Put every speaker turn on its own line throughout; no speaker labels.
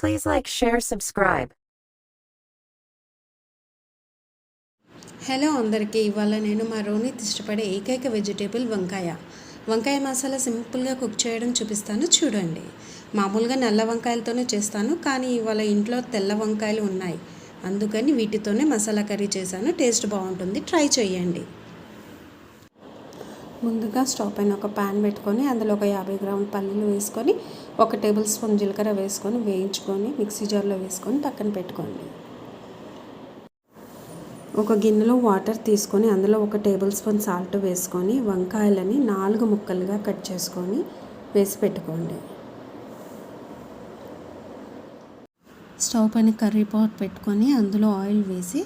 Please like, share, subscribe.
Hello అందరికీ, ఇవాళ నేను మా రోనిత్ ఇష్టపడే ఏకైక వెజిటేబుల్ వంకాయ మసాలా సింపుల్గా కుక్ చేయడం చూపిస్తాను చూడండి. మామూలుగా నల్ల వంకాయలతోనే చేస్తాను, కానీ ఇవాళ ఇంట్లో తెల్ల వంకాయలు ఉన్నాయి, అందుకని వీటితోనే మసాలా కర్రీ చేశాను. టేస్ట్ బాగుంటుంది, ట్రై చేయండి. ముందుగా స్టవ్ పైన ఒక ప్యాన్ పెట్టుకొని అందులో ఒక 50 గ్రాముల పల్లీలు వేసుకొని 1 టేబుల్ స్పూన్ జీలకర్ర వేసుకొని వేయించుకొని మిక్సీ జార్లో వేసుకొని పక్కన పెట్టుకోండి. ఒక గిన్నెలో వాటర్ తీసుకొని అందులో 1 టేబుల్ స్పూన్ సాల్ట్ వేసుకొని వంకాయలని 4 ముక్కలుగా కట్ చేసుకొని వేసి పెట్టుకోండి. స్టవ్ పైన కర్రీ పాట్ పెట్టుకొని అందులో ఆయిల్ వేసి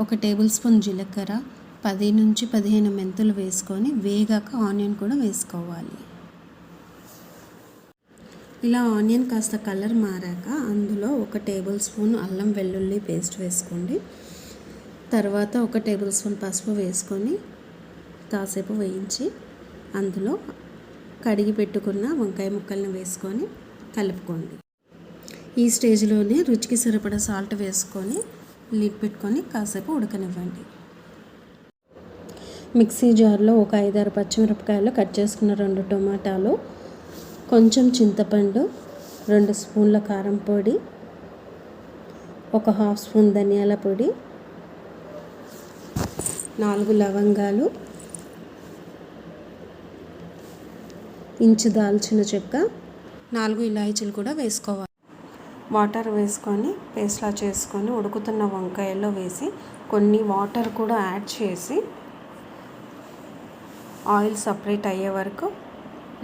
1 టేబుల్ స్పూన్ జీలకర్ర, 10 నుంచి 15 మెంతులు వేసుకొని వేగాక ఆనియన్ కూడా వేసుకోవాలి. ఇలా ఆనియన్ కాస్త కలర్ మారాక అందులో 1 టేబుల్ స్పూన్ అల్లం వెల్లుల్లి పేస్ట్ వేసుకోండి. తర్వాత 1 టేబుల్ స్పూన్ పసుపు వేసుకొని కాసేపు వేయించి అందులో కడిగి పెట్టుకున్న వంకాయ ముక్కల్ని వేసుకొని కలుపుకోండి. ఈ స్టేజ్లోనే రుచికి సరిపడా సాల్ట్ వేసుకొని లిడ్ పెట్టుకొని కాసేపు ఉడకనివ్వండి. మిక్సీ జార్లో ఒక 5-6 పచ్చిమిరపకాయలు, కట్ చేసుకున్న 2 టొమాటాలు, కొంచెం చింతపండు, 2 స్పూన్ల కారం పొడి, 1/2 స్పూన్ ధనియాల పొడి, 4 లవంగాలు, ఇంచు దాల్చిన చెక్క, 4 ఇలాచీలు కూడా వేసుకోవాలి. వాటర్ వేసుకొని పేస్ట్లా చేసుకొని ఉడుకుతున్న వంకాయల్లో వేసి కొన్ని వాటర్ కూడా యాడ్ చేసి ఆయిల్ సపరేట్ అయ్యే వరకు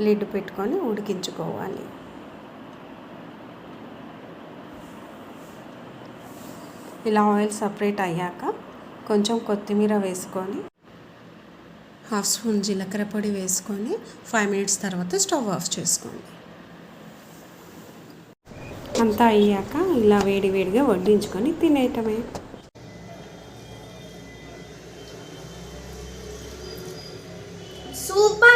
లిడ్ పెట్టుకొని ఉడికించుకోవాలి. ఇలా ఆయిల్ సపరేట్ అయ్యాక కొంచెం కొత్తిమీర వేసుకొని 1/2 స్పూన్ జీలకర్ర పొడి వేసుకొని 5 మినిట్స్ తర్వాత స్టవ్ ఆఫ్ చేసుకోండి. అంతా అయ్యాక ఇలా వేడివేడిగా వడ్డించుకొని తినేయటమే.
సూపర్.